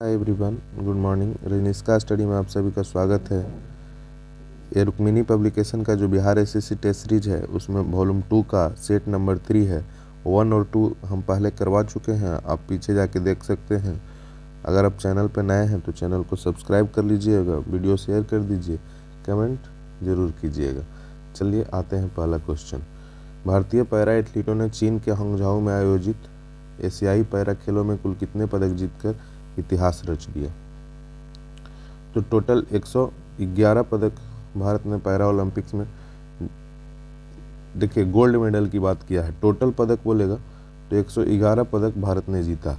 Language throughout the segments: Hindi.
हाय एवरीवन, गुड मॉर्निंग। रजनीशका स्टडी में आप सभी का स्वागत है। ये रुक्मिणी पब्लिकेशन का जो बिहार एसएससी टेस्ट सीरीज है उसमें वॉल्यूम 2 का सेट नंबर 3 है। 1 और 2 हम पहले करवा चुके हैं, आप पीछे जाके देख सकते हैं। अगर आप चैनल पर नए हैं तो चैनल को सब्सक्राइब कर लीजिएगा, वीडियो शेयर कर दीजिए, कमेंट जरूर कीजिएगा। चलिए आते हैं पहला क्वेश्चन। भारतीय पैरा एथलीटों ने चीन के हंगझाओ में आयोजित एशियाई पैरा खेलों में कुल कितने पदक जीतकर इतिहास रच दिया? तो टोटल 111 पदक भारत ने पैरा ओलंपिक्स में, देखिए गोल्ड मेडल की बात किया है, टोटल पदक बोलेगा तो 111 पदक भारत ने जीता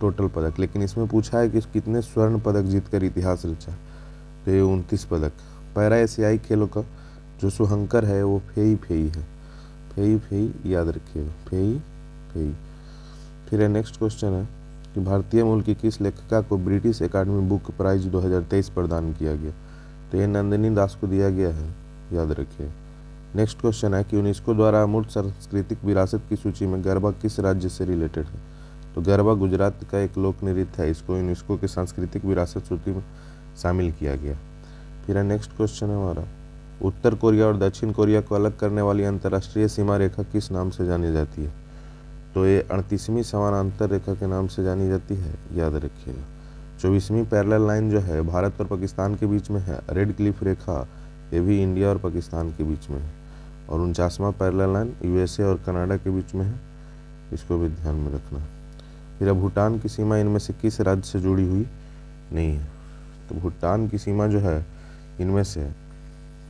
टोटल पदक। लेकिन इसमें पूछा है कि कितने स्वर्ण पदक जीतकर इतिहास रचा, तो ये 29 पदक। पैरा एशियाई खेलों का जो शुभंकर है वो फेई फेई है। फेई फेई याद रखिएगा, फेई फेई। फिर नेक्स्ट क्वेश्चन है कि भारतीय मूल की किस लेखिका को ब्रिटिश एकेडमी बुक प्राइज 2023 प्रदान किया गया? तो ये नंदिनी दास को दिया गया है, याद रखिए। नेक्स्ट क्वेश्चन है कि यूनेस्को द्वारा अमूर्त सांस्कृतिक विरासत की सूची में गरबा किस राज्य से रिलेटेड है? तो गरबा गुजरात का एक लोक नृत्य है, इसको यूनेस्को की सांस्कृतिक विरासत सूची में शामिल किया गया। फिर नेक्स्ट क्वेश्चन है हमारा, उत्तर कोरिया और दक्षिण कोरिया को अलग करने वाली अंतर्राष्ट्रीय सीमा रेखा किस नाम से जानी जाती है? तो ये 38वीं समानांतर रेखा के नाम से जानी जाती है, याद रखिएगा। 24वीं पैरेलल लाइन जो है भारत और पाकिस्तान के बीच में है, रेड क्लिफ रेखा, ये भी इंडिया और पाकिस्तान के बीच में है। और 49वां पैरेलल लाइन यूएसए और कनाडा के बीच में है, इसको भी ध्यान में रखना। फिर भूटान की सीमा इनमें से किस राज्य से जुड़ी हुई नहीं है? तो भूटान की सीमा जो है इनमें से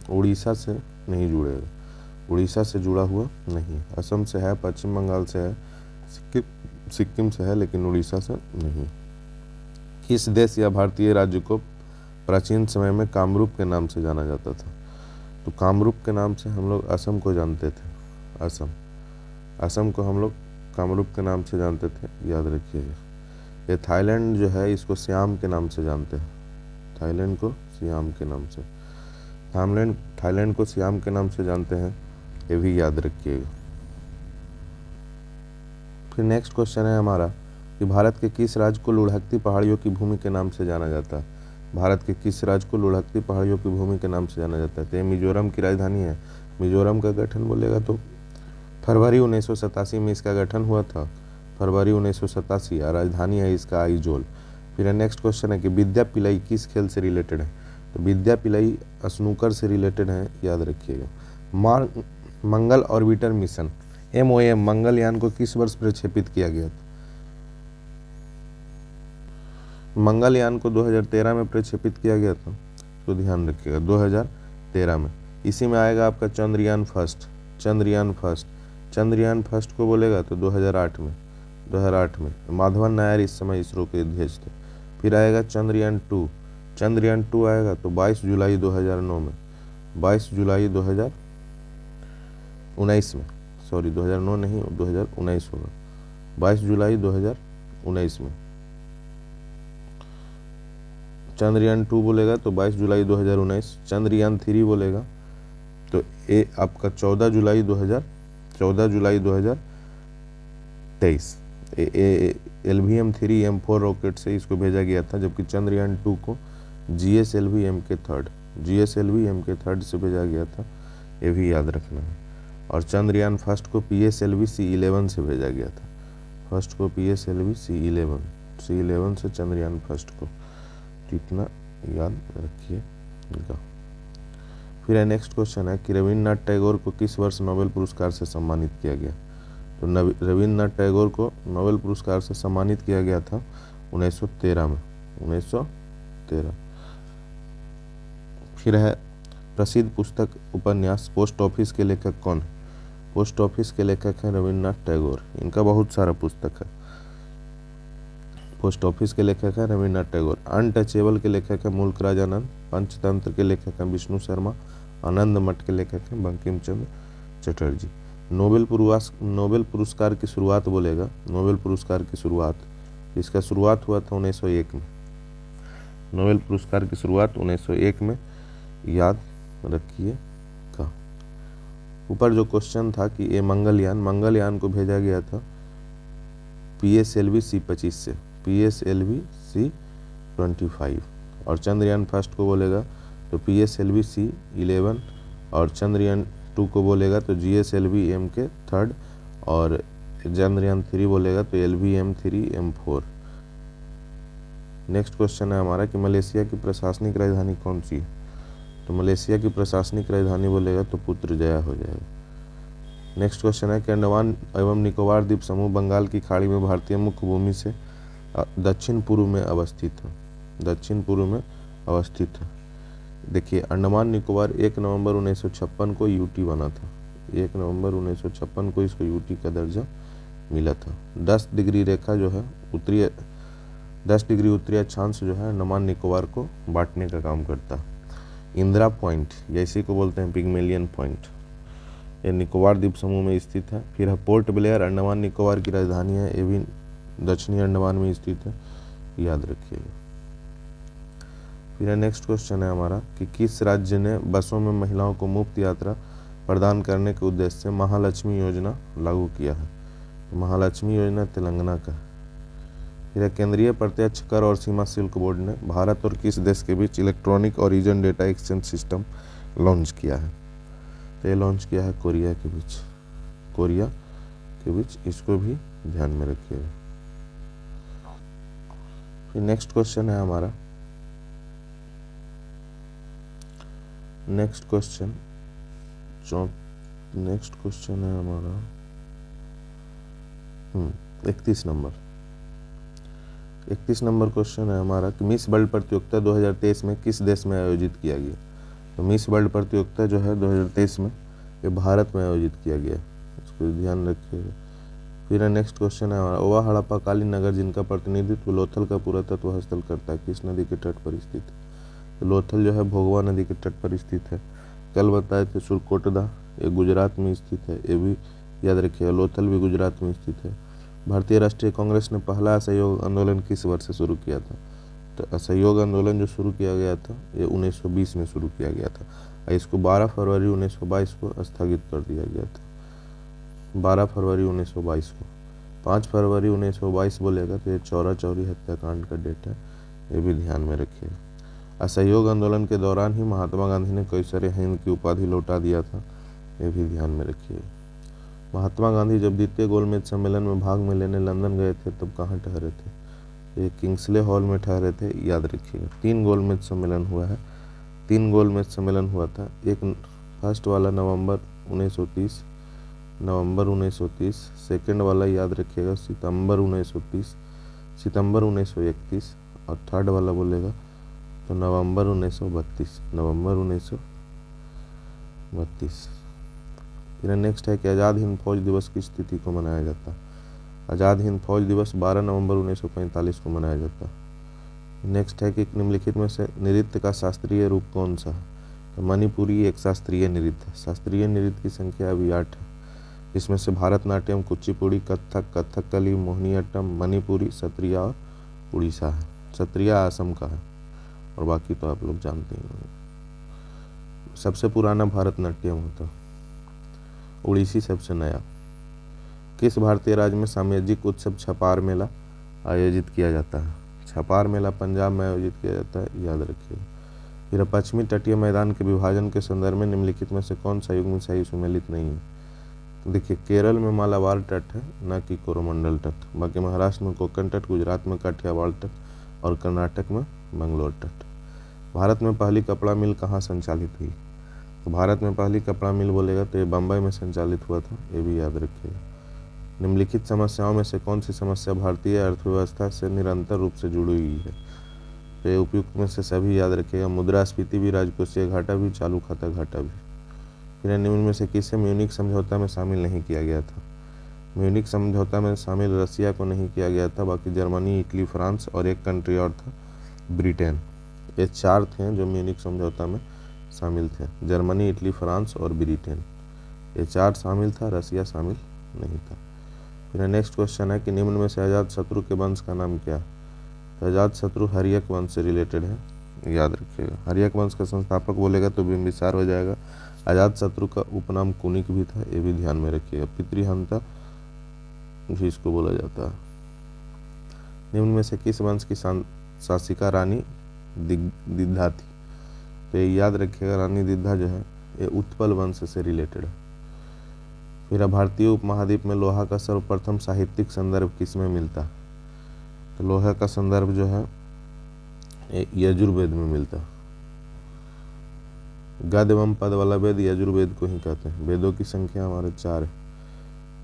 उड़ीसा से नहीं जुड़ेगा, उड़ीसा से जुड़ा हुआ नहीं। असम से है, पश्चिम बंगाल से है, सिक्किम से है, लेकिन उड़ीसा से नहीं। किस देश या भारतीय राज्य को प्राचीन समय में कामरूप के नाम से जाना जाता था? तो कामरूप के नाम से हम लोग असम को जानते थे। असम को हम लोग कामरूप के नाम से जानते थे, याद रखिएगा। ये थाईलैंड जो है इसको सियाम के नाम से जानते हैं, थाईलैंड को सियाम के नाम से, थाईलैंड को सियाम के नाम से जानते हैं, ये भी याद रखिएगा। फिर नेक्स्ट क्वेश्चन है हमारा कि भारत के किस राज्य को लुढ़कती पहाड़ियों की भूमि के नाम से जाना जाता है? भारत के किस राज्य को लुढ़कती पहाड़ियों की भूमि के नाम से जाना जाता है? तो ये मिजोरम की राजधानी है। मिजोरम का गठन बोलेगा तो फरवरी 1987 में इसका गठन हुआ था, फरवरी 1987। राजधानी है इसका आइजोल। फिर नेक्स्ट क्वेश्चन है कि विद्या पिलाई किस खेल से रिलेटेड है? तो विद्या पिलाई स्नूकर से रिलेटेड है, याद रखिएगा। मंगल ऑर्बिटर मिशन MOM मंगलयान को किस वर्ष प्रक्षेपित किया गया था? मंगलयान को 2013 में प्रक्षेपित किया गया था, तो ध्यान रखिएगा 2013 में। इसी में आएगा आपका चंद्रयान फर्स्ट। चंद्रयान फर्स्ट को बोलेगा तो 2008 में माधवन नायर इस समय इसरो के अध्यक्ष थे। फिर आएगा चंद्रयान 2 आएगा तो 22 जुलाई 2009 में, 22 जुलाई 2019 में, सॉरी 2009 नहीं 2019 होगा, 22 जुलाई 2019 में। चंद्रयान 2 बोलेगा तो 22 जुलाई 2019। चंद्रयान 3 बोलेगा तो ये आपका 14 जुलाई 2023। LVM 3 M4 रॉकेट से इसको भेजा गया था, जबकि चंद्रयान 2 को GSLV MK3 से भेजा गया था, ये भी याद रखना है। और चंद्रयान फर्स्ट को PSLV C11 से भेजा गया था, फर्स्ट को PSLV C11 से चंद्रयान फर्स्ट को, इतना याद रखिएगा। फिर नेक्स्ट क्वेश्चन है कि रविन्द्रनाथ टैगोर को किस वर्ष नोबेल पुरस्कार से सम्मानित किया गया? तो रविन्द्रनाथ टैगोर को नोबेल पुरस्कार से सम्मानित किया गया था 1913 में, 1913। फिर है प्रसिद्ध पुस्तक उपन्यास पोस्ट ऑफिस के लेखक कौन है? पोस्ट ऑफिस के लेखक हैं रविन्द्रनाथ टैगोर, इनका बहुत सारा पुस्तक है। पोस्ट ऑफिस के लेखक हैं रविन्द्रनाथ टैगोर। अनटचेबल के लेखक हैं मुल्क राज आनंद। पंचतंत्र के लेखक हैं विष्णु शर्मा। आनंद मठ के लेखक हैं बंकिम चंद्र चटर्जी। नोबेल पुरस्कार की शुरुआत बोलेगा, नोबेल पुरस्कार की शुरुआत, इसका शुरुआत हुआ था 1901 में। नोबेल पुरस्कार की शुरुआत 1901 में, याद रखिएगा। ऊपर जो क्वेश्चन था कि ये मंगलयान को भेजा गया था PSLV C25 से, PSLV 25 और चंद्रयान फर्स्ट को बोलेगा तो PSLV-C11 और चंद्रयान 2 को बोलेगा तो GSLV-M थर्ड और चंद्रयान 3 बोलेगा तो LV-M3M4। नेक्स्ट क्वेश्चन है हमारा कि मलेशिया की प्रशासनिक राजधानी कौन सी है? तो मलेशिया की प्रशासनिक राजधानी बोलेगा तो पुत्रजया हो जाएगा। नेक्स्ट क्वेश्चन है कि अंडमान एवं निकोबार द्वीप समूह बंगाल की खाड़ी में भारतीय मुख्य भूमि से दक्षिण पूर्व में अवस्थित है। दक्षिण पूर्व में अवस्थित है। देखिए अंडमान निकोबार 1 नवंबर 1956 को यूटी बना था। 1 नवंबर 1956 को इसको यूटी का दर्जा मिला था। 10 डिग्री रेखा जो है उत्तरी 10 डिग्री उत्तरी अक्षांश जो है अंडमान निकोबार को बांटने का काम करता है। इंदिरा पॉइंट या इसी को बोलते हैं पिग्मेलियन पॉइंट, ये निकोबार द्वीप समूह में स्थित है। फिर है पोर्ट ब्लेयर, अंडमान निकोबार की राजधानी है, ये भी दक्षिणी अंडमान में स्थित है, याद रखिएगा। फिर है नेक्स्ट क्वेश्चन है हमारा कि किस राज्य ने बसों में महिलाओं को मुफ्त यात्रा प्रदान करने के उद्देश्य से महालक्ष्मी योजना लागू किया है? तो महालक्ष्मी योजना तेलंगाना का है। फिर केंद्रीय प्रत्यक्ष कर और सीमा शुल्क बोर्ड ने भारत और किस देश के बीच electronic origin data exchange system launch किया है? तो ये लॉन्च किया है कोरिया के बीच। कोरिया के बीच, इसको भी ध्यान में रखिएगा। फिर नेक्स्ट क्वेश्चन है हमारा, नेक्स्ट क्वेश्चन है हमारा 31 नंबर। 31 नंबर क्वेश्चन है हमारा कि मिस वर्ल्ड प्रतियोगिता 2023 में किस देश में आयोजित किया गया? तो मिस वर्ल्ड प्रतियोगिता जो है 2023 में ये भारत में आयोजित किया गया, इसको ध्यान रखिएगा। फिर नेक्स्ट क्वेश्चन है हमारा ओवा हड़प्पा कालीन नगर जिनका प्रतिनिधित्व लोथल का पुरातत्व स्थल करता है, किस नदी के तट पर स्थित है? तो लोथल जो है भोगवा नदी के तट पर स्थित है। कल बताए थे सुरकोटदा, ये गुजरात में स्थित है, ये भी याद रखिएगा। लोथल भी गुजरात में स्थित है। भारतीय राष्ट्रीय कांग्रेस ने पहला असहयोग आंदोलन किस वर्ष से शुरू किया था? तो असहयोग आंदोलन जो शुरू किया गया था ये 1920 में शुरू किया गया था। इसको 12 फरवरी 1922 को स्थगित कर दिया गया था। 12 फरवरी 1922 को। 5 फरवरी 1922 बोलेगा तो ये चौरा चौरी हत्याकांड का डेट है, ये भी ध्यान में रखिएगा। असहयोग आंदोलन के दौरान ही महात्मा गांधी ने कैसर हिंद की उपाधि लौटा दिया था, ये भी ध्यान में रखिएगा। महात्मा गांधी जब द्वितीय गोलमेज सम्मेलन में भाग में लेने लंदन गए थे तब कहाँ ठहरे थे? ये किंग्सले हॉल में ठहरे थे, याद रखिएगा। 3 गोलमेज सम्मेलन हुआ है, 3 गोलमेज सम्मेलन हुआ था। एक फर्स्ट वाला नवंबर 1930, सेकंड वाला याद रखिएगा सितंबर 1930, सितंबर 1931 और थर्ड वाला बोलेगा तो नवंबर 1932, नवंबर 1932। फिर नेक्स्ट है कि आज़ाद हिंद फौज दिवस किस तिथि को मनाया जाता है? आज़ाद हिंद फौज दिवस 12 नवंबर 1945 को मनाया जाता है। नेक्स्ट है कि निम्नलिखित में से नृत्य का शास्त्रीय रूप कौन सा है? तो मणिपुरी एक शास्त्रीय नृत्य है। शास्त्रीय नृत्य की संख्या अभी 8 है, इसमें से भारतनाट्यम, कुचिपुड़ी, कथक, कथकली, मोहिनीअट्टम, मणिपुरी, सत्रिया और उड़ीसा है। सत्रिया असम का है और बाकी तो आप लोग जानते ही होंगे। सबसे पुराना भारतनाट्यम होता, उड़ीसी सबसे नया। किस भारतीय राज्य में सामाजिक उत्सव छपार मेला आयोजित किया जाता है? छपार मेला पंजाब में आयोजित किया जाता है, याद रखिएगा। फिर पश्चिमी तटीय मैदान के विभाजन के संदर्भ में निम्नलिखित में से कौन सा युग्म सही सुमेलित नहीं है? तो देखिए केरल में मालाबार तट है, न कि कोरोमंडल तट। बाकी महाराष्ट्र में कोंकण तट, गुजरात में काठियावाड़ तट और कर्नाटक में मंगलोर तट। भारत में पहली कपड़ा मिल कहाँ संचालित हुई? तो भारत में पहली कपड़ा मिल बोलेगा तो ये बम्बई में संचालित हुआ था, ये भी याद रखिएगा। निम्नलिखित समस्याओं में से कौन सी समस्या भारतीय अर्थव्यवस्था से निरंतर रूप से जुड़ी हुई है? तो ये उपयुक्त में से सभी याद रखिएगा। मुद्रास्फीति भी, राजकोषीय घाटा भी, चालू खाता घाटा भी। फिर निम्न में से किसे म्यूनिक समझौता में शामिल नहीं किया गया था? म्यूनिक समझौता में शामिल रसिया को नहीं किया गया था, बाकी जर्मनी, इटली, फ्रांस और एक कंट्री और था ब्रिटेन। ये 4 थे जो म्यूनिक समझौता में शामिल थे, जर्मनी, इटली, फ्रांस और ब्रिटेन। ये 4 शामिल था, रसिया शामिल नहीं था। फिर नेक्स्ट क्वेश्चन है कि निम्न में से अजात शत्रु के वंश का नाम क्या है? तो अजात शत्रु हर्यक वंश से रिलेटेड है, याद रखिएगा। हर्यक वंश का संस्थापक बोलेगा तो बिंबिसार हो जाएगा। अजात शत्रु का उपनाम कुनिक भी था, ये भी ध्यान में रखिएगा। पितृहंता भी इसको बोला जाता है। निम्न में से किस वंश की शासिका रानी दिद्धा थी। तो ये याद रखिएगा, रानी दिद्धा जो है ये उत्पल वंश से रिलेटेड है। फिर भारतीय उपमहाद्वीप में लोहा का सर्वप्रथम साहित्यिक संदर्भ किसमें मिलता है? तो लोहा का संदर्भ जो है यजुर्वेद में मिलता है। गद्य एवं पद वाला वेद यजुर्वेद को ही कहते हैं। वेदों की संख्या हमारे 4 है,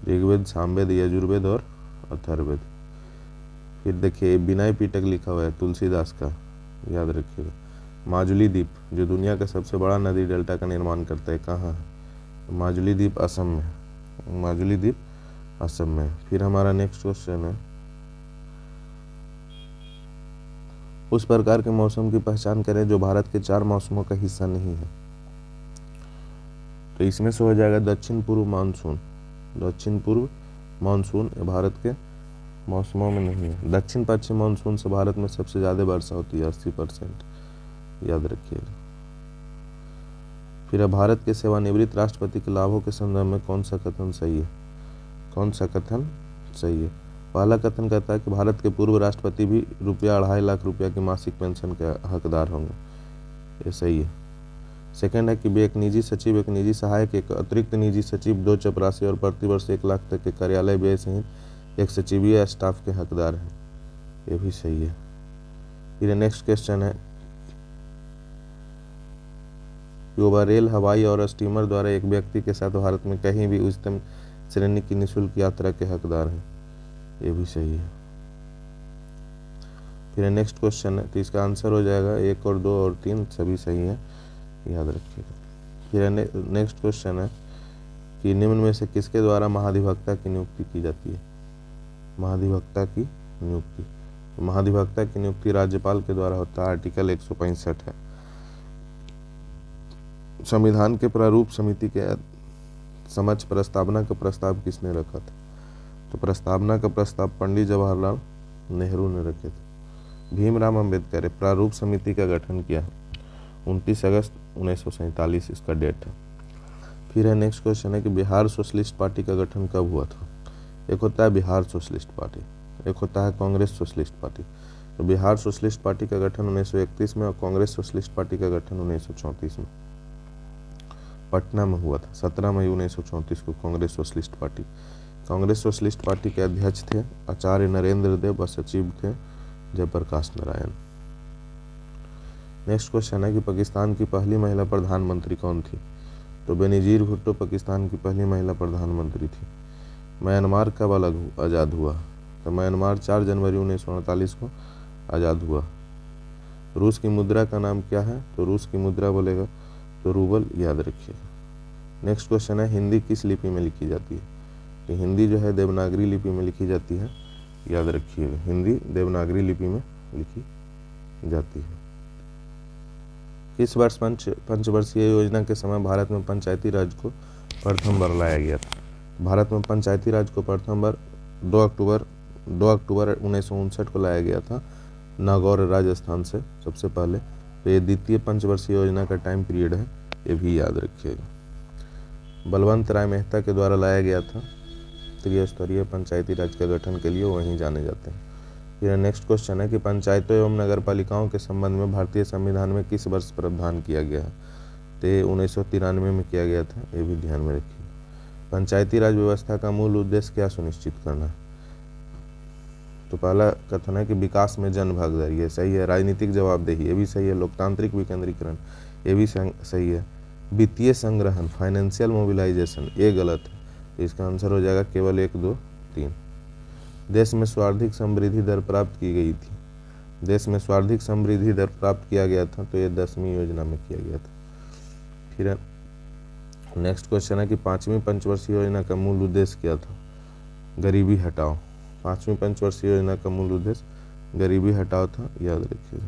ऋग्वेद, सामवेद, यजुर्वेद और अथर्ववेद। फिर देखिए विनय पिटक लिखा हुआ है तुलसीदास का, याद रखिएगा। माजुली द्वीप जो दुनिया का सबसे बड़ा नदी डेल्टा का निर्माण करता है, कहाँ है? तो माजुली द्वीप असम में है। माजुली द्वीप असम में है। फिर हमारा नेक्स्ट क्वेश्चन है, उस प्रकार के मौसम की पहचान करें जो भारत के 4 मौसमों का हिस्सा नहीं है। तो इसमें से हो जाएगा दक्षिण पूर्व मानसून। दक्षिण पूर्व मानसून भारत के मौसमों में नहीं है। दक्षिण पश्चिम मानसून से भारत में सबसे ज़्यादा वर्षा होती है, 80%, याद रखिएगा। फिर भारत के सेवानिवृत्त राष्ट्रपति के लाभों के संदर्भ में कौन सा कथन सही है? कौन सा कथन सही है? पहला कथन कहता है कि भारत के पूर्व राष्ट्रपति भी ₹2.5 लाख की मासिक पेंशन के हकदार होंगे, ये सही है। सेकंड है कि वे एक निजी सचिव, एक निजी सहायक, एक अतिरिक्त निजी सचिव, 2 चपरासी और प्रतिवर्ष 1 लाख तक के कार्यालय व्यय सहित एक सचिवीय स्टाफ के हकदार हैं, ये भी सही है। फिर नेक्स्ट क्वेश्चन है, रेल, हवाई और स्टीमर द्वारा एक व्यक्ति के साथ भारत में कहीं भी उच्चतम श्रेणी की निःशुल्क यात्रा के हकदार हैं, ये भी सही है। फिर नेक्स्ट क्वेश्चन है, तो इसका आंसर हो जाएगा 1 और 2 और 3 सभी सही है, याद रखिएगा। फिर नेक्स्ट क्वेश्चन है कि निम्न में से किसके द्वारा महाधिवक्ता की नियुक्ति की जाती है? महाधिवक्ता की नियुक्ति, तो महाधिवक्ता की नियुक्ति राज्यपाल के द्वारा होता है, आर्टिकल 165 है। संविधान के प्रारूप समिति के समक्ष प्रस्तावना का प्रस्ताव किसने रखा था? तो प्रस्तावना का प्रस्ताव पंडित जवाहरलाल नेहरू ने रखे थे। भीमराव अंबेडकर प्रारूप समिति का गठन किया, 29 अगस्त 1947 इसका डेट है। फिर है नेक्स्ट क्वेश्चन है कि बिहार सोशलिस्ट पार्टी का गठन कब हुआ था? एक होता है बिहार सोशलिस्ट पार्टी, एक होता है कांग्रेस सोशलिस्ट पार्टी। तो बिहार सोशलिस्ट पार्टी का गठन 1931 में और कांग्रेस सोशलिस्ट पार्टी का गठन 1934 में पटना में हुआ था। 17 मई 1934 को Congress socialist party. Congress socialist party के अध्यक्ष थे आचार्य नरेंद्र देव और सचिव थे जयप्रकाश नारायण। नेक्स्ट क्वेश्चन है कि पाकिस्तान की पहली महिला प्रधानमंत्री कौन थी? तो बेनजीर भुट्टो पाकिस्तान की पहली महिला प्रधानमंत्री थी। म्यांमार कब आज़ाद हुआ? तो म्यांमार 4 जनवरी 1948 को आज़ाद हुआ। रूस की मुद्रा का नाम क्या है? तो रूस की मुद्रा बोलेगा तो रूबल, याद रखिएगा। नेक्स्ट क्वेश्चन है हिंदी किस लिपि में लिखी जाती है? तो हिंदी जो है देवनागरी लिपि में लिखी जाती है, याद रखिएगा। हिंदी देवनागरी लिपि में लिखी जाती है। किस वर्ष पंचवर्षीय योजना के समय भारत में पंचायती राज को प्रथम बार लाया गया था? भारत में पंचायती राज को प्रथम बार 2 अक्टूबर 1959 को लाया गया था, नागौर राजस्थान से सबसे पहले। तो ये द्वितीय पंचवर्षीय योजना का टाइम पीरियड है, ये भी याद रखिएगा। बलवंत राय मेहता के द्वारा लाया गया था। त्रिस्तरीय पंचायती राज के गठन के लिए वहीं जाने जाते हैं। फिर नेक्स्ट क्वेश्चन है कि पंचायतों एवं नगरपालिकाओं के संबंध में भारतीय संविधान में किस वर्ष प्रावधान किया गया है? तो 1993 में किया गया था, ये भी ध्यान में रखिए। पंचायती राज व्यवस्था का मूल उद्देश्य क्या सुनिश्चित करना है? तो पहला कथन है कि विकास में जन भागीदारी, ये सही है। राजनीतिक जवाबदेही, ये भी सही है। लोकतांत्रिक विकेंद्रीकरण, ये भी सही है। वित्तीय संग्रहण, फाइनेंशियल मोबिलाइजेशन, ये गलत है। तो इसका आंसर हो जाएगा केवल 1, 2, 3। देश में सर्वाधिक समृद्धि दर प्राप्त की गई थी। देश में सर्वाधिक समृद्धि दर प्राप्त किया गया था, तो ये 10वीं योजना में किया गया था। फिर नेक्स्ट क्वेश्चन है कि 5वीं पंचवर्षीय योजना का मूल उद्देश्य क्या था? गरीबी हटाओ। 5वीं पंचवर्षीय योजना का मूल उद्देश्य गरीबी हटाओ था, याद रखिएगा।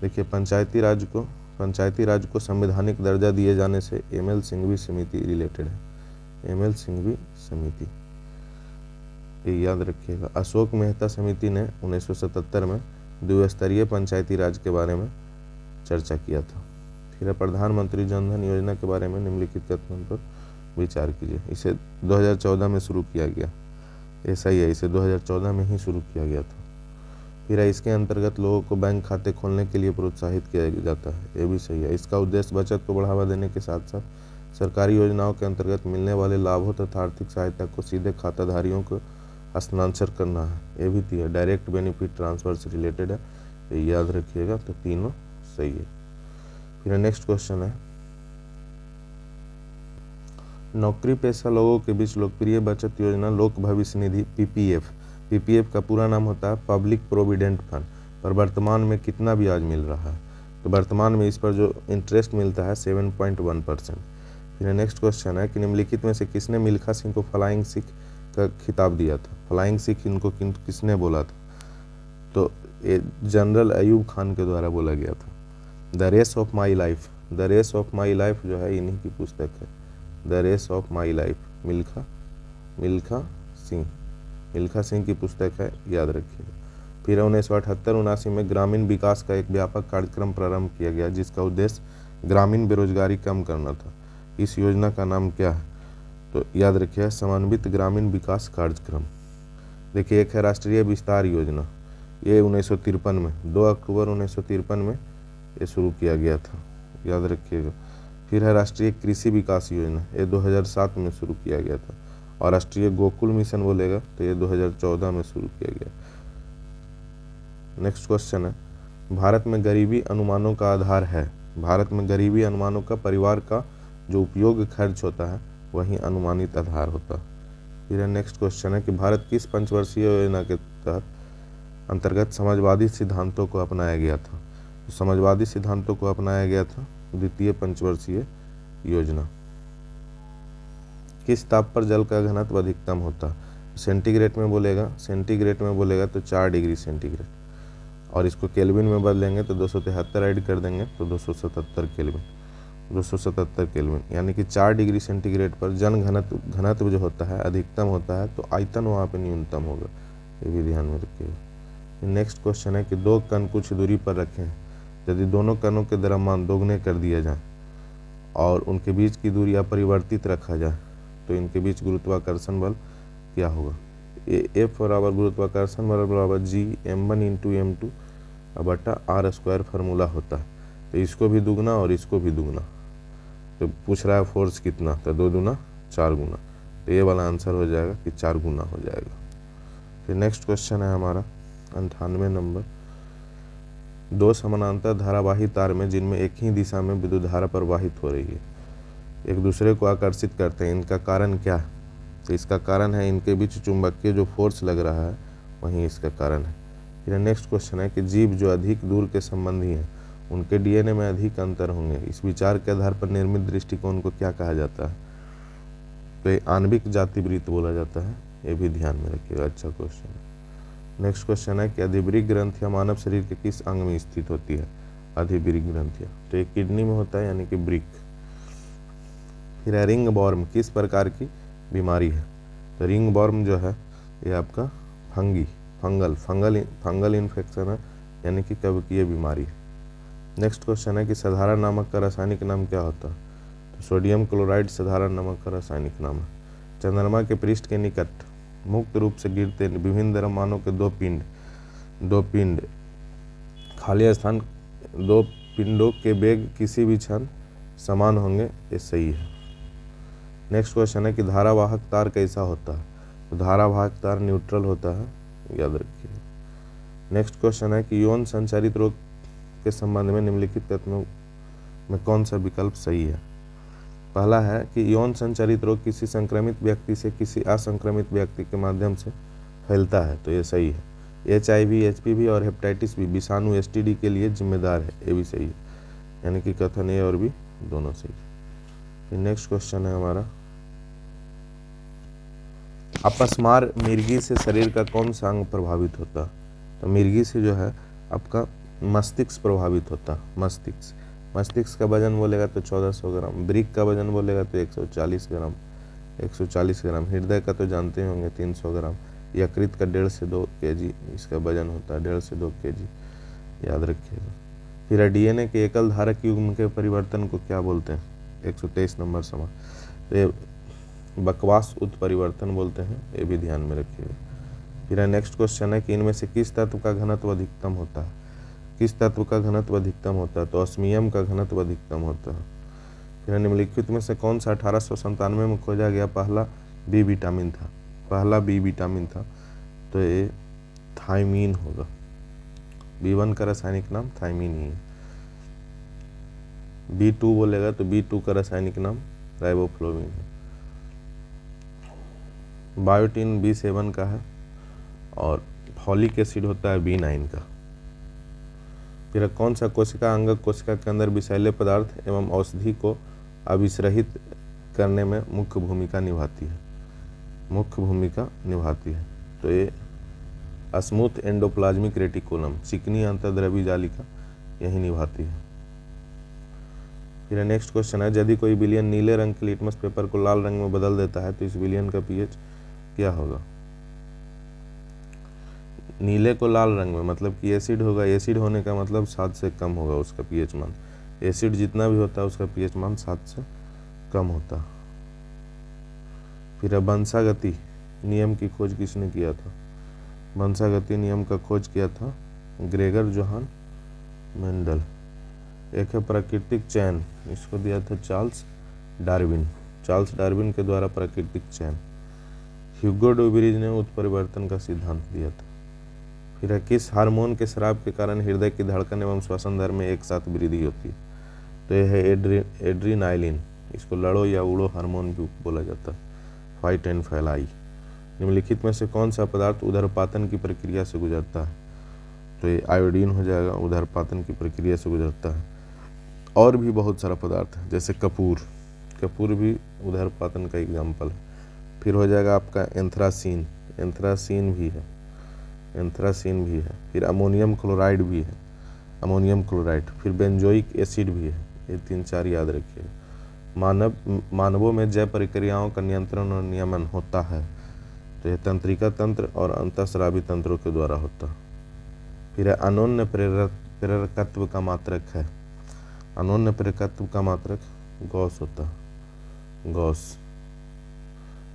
देखिए पंचायती राज को संवैधानिक दर्जा दिए जाने से एमएल सिंघवी समिति रिलेटेड है। एमएल सिंघवी समिति, ये याद रखिएगा। अशोक मेहता समिति ने 1977 में द्विस्तरीय पंचायती राज के बारे में चर्चा किया था। फिर प्रधानमंत्री जनधन योजना के बारे में निम्नलिखित कथनों पर विचार कीजिए। इसे 2014 में शुरू किया गया, ऐसा ही है, इसे 2014 में ही शुरू किया गया था। फिर है इसके अंतर्गत लोगों को बैंक खाते खोलने के लिए प्रोत्साहित किया जाता है, ये भी सही है। इसका उद्देश्य बचत को बढ़ावा देने के साथ साथ सरकारी योजनाओं के अंतर्गत मिलने वाले लाभों तथा आर्थिक सहायता को सीधे खाताधारियों को हस्तांतरण करना है, ये भी है। डायरेक्ट बेनिफिट ट्रांसफर से रिलेटेड है, ये याद रखिएगा। तो तीनों सही है। फिर नेक्स्ट क्वेश्चन है, नौकरी पेशा लोगों के बीच लोकप्रिय बचत योजना लोक भविष्य निधि पीपीएफ का पूरा नाम होता है पब्लिक प्रोविडेंट फंड, पर वर्तमान में कितना ब्याज मिल रहा है? तो वर्तमान में इस पर जो इंटरेस्ट मिलता है 7.1%। फिर नेक्स्ट क्वेश्चन है कि निम्नलिखित में से किसने मिल्खा सिंह को फ्लाइंग सिख का खिताब दिया था? फ्लाइंग सिख इनको किसने बोला था? तो ये जनरल अयूब खान के द्वारा बोला गया था। The race of my life जो है इन्हीं की पुस्तक है, the race of my life, Milkha Singh की पुस्तक है, याद रखिएगा। फिर 1978-79 में ग्रामीण विकास का एक व्यापक कार्यक्रम प्रारंभ किया गया जिसका उद्देश्य ग्रामीण बेरोजगारी कम करना था। इस योजना का नाम क्या है? तो याद रखिए समन्वित ग्रामीण विकास कार्यक्रम। देखिए एक है राष्ट्रीय विस्तार योजना, ये 1953 में 2 अक्टूबर 1953 में ये शुरू किया गया था, याद रखिएगा। फिर है राष्ट्रीय कृषि विकास योजना, ये 2007 में शुरू किया गया था। और राष्ट्रीय गोकुल मिशन बोलेगा तो ये 2014 में शुरू किया गया। नेक्स्ट क्वेश्चन है, भारत में गरीबी अनुमानों का आधार है? भारत में गरीबी अनुमानों का परिवार का जो उपयोग खर्च होता है वही अनुमानित आधार होता है। फिर नेक्स्ट क्वेश्चन है कि भारत किस पंचवर्षीय योजना के तहत अंतर्गत समाजवादी सिद्धांतों को अपनाया गया था? तो समाजवादी सिद्धांतों को अपनाया गया था द्वितीय पंचवर्षीय योजना। किस ताप पर जल का घनत्व अधिकतम होता? सेंटीग्रेड में बोलेगा तो 4 डिग्री सेंटीग्रेड, और इसको केल्विन में बदलेंगे तो 273 ऐड कर देंगे तो 277 केल्विन, यानी कि 4 डिग्री सेंटीग्रेड पर जल घनत्व जो होता है अधिकतम होता है, तो आयतन वहाँ पे न्यूनतम होगा, ये भी ध्यान में रखिएगा। नेक्स्ट क्वेश्चन है कि 2 कण कुछ दूरी पर रखें, यदि दोनों कणों के द्रव्यमान दोगुने कर दिया जाए और उनके बीच की दूरी अपरिवर्तित रखा जाए तो इनके बीच गुरुत्वाकर्षण बल क्या होगा? F बराबर गुरुत्वाकर्षण बल बराबर G(m1 × m2) बटा r² फार्मूला होता है। तो इसको भी दुगना और इसको भी दुगना, तो पूछ रहा है फोर्स कितना, तो 2 दूना 4 गुना, तो ये वाला आंसर हो जाएगा कि 4 गुना हो जाएगा। फिर नेक्स्ट क्वेश्चन है हमारा 98 नंबर, 2 समानांतर धारावाही तार में जिनमें एक ही दिशा में विद्युत धारा प्रवाहित हो रही है एक दूसरे को आकर्षित करते हैं, इनका कारण क्या है? तो इसका कारण है इनके बीच चुंबकीय जो फोर्स लग रहा है वही इसका कारण है। फिर नेक्स्ट क्वेश्चन है कि जीव जो अधिक दूर के संबंधी हैं उनके डीएनए में अधिक अंतर होंगे, इस विचार के आधार पर निर्मित दृष्टिकोण को क्या कहा जाता है? तो ये आणविक जातिवृत्त बोला जाता है, ये भी ध्यान में रखिएगा, अच्छा क्वेश्चन है। नेक्स्ट क्वेश्चन है कि अधिवृक्क ग्रंथियां मानव शरीर के किस अंग में स्थित होती है? अधिवृक्क ग्रंथियां, तो ये किडनी में होता है, यानी कि वृक्क। फिर रिंग वर्म किस प्रकार की बीमारी है? तो रिंग वर्म जो है ये आपका फंगल इन्फेक्शन है, यानी कि कवकीय बीमारी है। नेक्स्ट क्वेश्चन है कि साधारण नमक का रासायनिक नाम क्या होता है? तो सोडियम क्लोराइड साधारण नमक का रासायनिक नाम है। चंद्रमा के पृष्ठ के निकट मुक्त रूप से गिरते विभिन्न द्रव्यमानों के 2 पिंड खाली स्थान 2 पिंडों के वेग किसी भी क्षण समान होंगे, ये सही है। नेक्स्ट क्वेश्चन है कि धारावाहक तार कैसा होता है? तो धारावाहक तार न्यूट्रल होता है, याद रखिए। नेक्स्ट क्वेश्चन है कि यौन संचारित रोग के संबंध में निम्नलिखित तथ्यों में कौन सा विकल्प सही है? पहला है कि यौन संचारित रोग किसी संक्रमित व्यक्ति से किसी असंक्रमित व्यक्ति के माध्यम से फैलता है, तो ये सही है। HIV, HPV और हेपेटाइटिस बी विषाणु STD के लिए जिम्मेदार है, ये भी सही है, यानी कि कथन ए और बी दोनों सही है। नेक्स्ट क्वेश्चन है हमारा, अपस्मार मिर्गी से शरीर का कौन सा अंग प्रभावित होता है? तो मिर्गी से जो है आपका मस्तिष्क प्रभावित होता है। मस्तिष्क का वजन बोलेगा तो 1400 ग्राम, वृक्क का वजन बोलेगा तो 140 ग्राम, हृदय का तो जानते होंगे 300 ग्राम, यकृत का 1.5 से 2 kg इसका वजन होता है, 1.5 से 2 kg, याद रखिएगा। फिर डीएनए के एकल धारक युग्म के परिवर्तन को क्या बोलते हैं? 123 नंबर सवाल, तो बकवास उत्परिवर्तन बोलते हैं, ये भी ध्यान में रखिएगा। फिर नेक्स्ट क्वेश्चन है कि इनमें से किस तत्व का घनत्व अधिकतम होता है? किस तत्व का घनत्व अधिकतम होता है? तो ऑस्मियम का घनत्व अधिकतम होता है। फिर निम्नलिखित में से कौन सा 1897 में खोजा गया पहला बी विटामिन था? पहला बी विटामिन था तो ये थायमीन होगा। B1 का रासायनिक नाम थायमीन ही है। B2 बोलेगा तो B2 का रासायनिक नाम राइबोफ्लोविन है। बायोटीन B7 का है और फॉलिक एसिड होता है B9 का। फिर कौन सा कोशिका अंगक कोशिका के अंदर विषैले पदार्थ एवं औषधि को अभिसरित करने में मुख्य भूमिका निभाती है? मुख्य भूमिका निभाती है तो ये स्मूथ एंडोप्लाज्मिक रेटिकुलम, चिकनी अंतर्द्रव्य जालिका यही निभाती है। फिर नेक्स्ट क्वेश्चन है यदि कोई विलयन नीले रंग के लिटमस पेपर को लाल रंग में बदल देता है तो इस विलयन का पीएच क्या होगा? नीले को लाल रंग में मतलब कि एसिड होगा। एसिड होने का मतलब 7 से कम होगा उसका पीएच मान। एसिड जितना भी होता है उसका पीएच मान 7 से कम होता। फिर वंशागति नियम की खोज किसने किया था? वंशागति नियम का खोज किया था ग्रेगर जोहान मेंडल। एक है प्राकृतिक चयन, इसको दिया था चार्ल्स डार्विन। चार्ल्स डार्विन के द्वारा प्राकृतिक चयन। ह्यूगो डुबरीज ने उत्परिवर्तन का सिद्धांत दिया था। फिर है किस हार्मोन के स्राव के कारण हृदय की धड़कन एवं श्वसन दर में एक साथ वृद्धि होती है? तो यह है एड्रीनाइलिन। इसको लड़ो या उड़ो हार्मोन भी बोला जाता है। Fight and fly. निम्नलिखित में से कौन सा पदार्थ उदरपातन की प्रक्रिया से गुजरता है? तो ये आयोडीन हो जाएगा, उदरपातन की प्रक्रिया से गुजरता है। और भी बहुत सारा पदार्थ है जैसे कपूर। कपूर भी उदरपातन का एग्जाम्पल है। फिर हो जाएगा आपका एंथ्रासीन। एंथ्रासीन भी है, एंथ्रासीन भी है। फिर अमोनियम क्लोराइड भी है, अमोनियम क्लोराइड। फिर बेंजोइक एसिड भी है। ये 3-4 याद रखिएगा। मानवों में जैव प्रक्रियाओं का नियंत्रण और नियमन होता है तो यह तंत्रिका तंत्र और अंतःस्रावी तंत्रों के द्वारा होता है। फिर अनोन्य प्रेरकत्व का मात्रक है। अनोन्य प्रेरकत्व का मात्रक गॉस होता है, गॉस।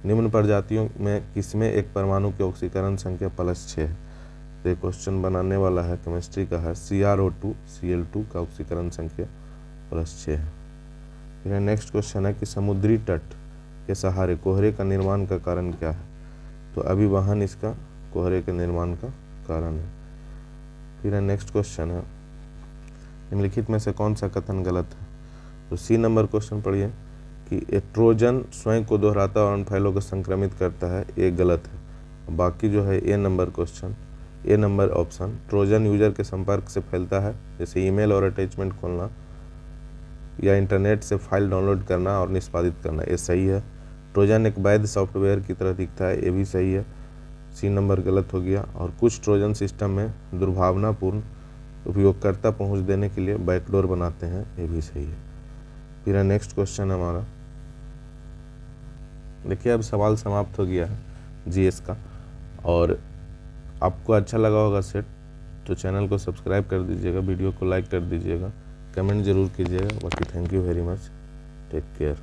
निम्न प्रजातियों में किसमें एक परमाणु की ऑक्सीकरण संख्या +6 है? तो ये क्वेश्चन बनाने वाला है केमिस्ट्री का है। CrO2 Cl2 का ऑक्सीकरण संख्या +6 है। फिर नेक्स्ट क्वेश्चन है कि समुद्री तट के सहारे कोहरे का निर्माण का कारण क्या है? तो अभिवहन इसका कोहरे के निर्माण का कारण है। फिर नेक्स्ट क्वेश्चन है निम्नलिखित में से कौन सा कथन गलत है? तो C नंबर क्वेश्चन पढ़िए कि ट्रोजन स्वयं को दोहराता और अन्य फाइलों को संक्रमित करता है, ये गलत है। बाकी जो है A number question, A number option Trojan user के संपर्क से फैलता है, जैसे ईमेल और अटैचमेंट खोलना या इंटरनेट से फाइल डाउनलोड करना और निष्पादित करना, ये सही है। ट्रोजन एक वैध सॉफ्टवेयर की तरह दिखता है, ये भी सही है। C नंबर गलत हो गया। और कुछ ट्रोजन सिस्टम में दुर्भावनापूर्ण उपयोगकर्ता पहुंच देने के लिए बैकडोर बनाते हैं, ये भी सही है। फिर नेक्स्ट क्वेश्चन हमारा, देखिए अब सवाल समाप्त हो गया है GS का। और आपको अच्छा लगा होगा सेट तो चैनल को सब्सक्राइब कर दीजिएगा, वीडियो को लाइक कर दीजिएगा, कमेंट जरूर कीजिएगा। बाकी thank you very much, take care.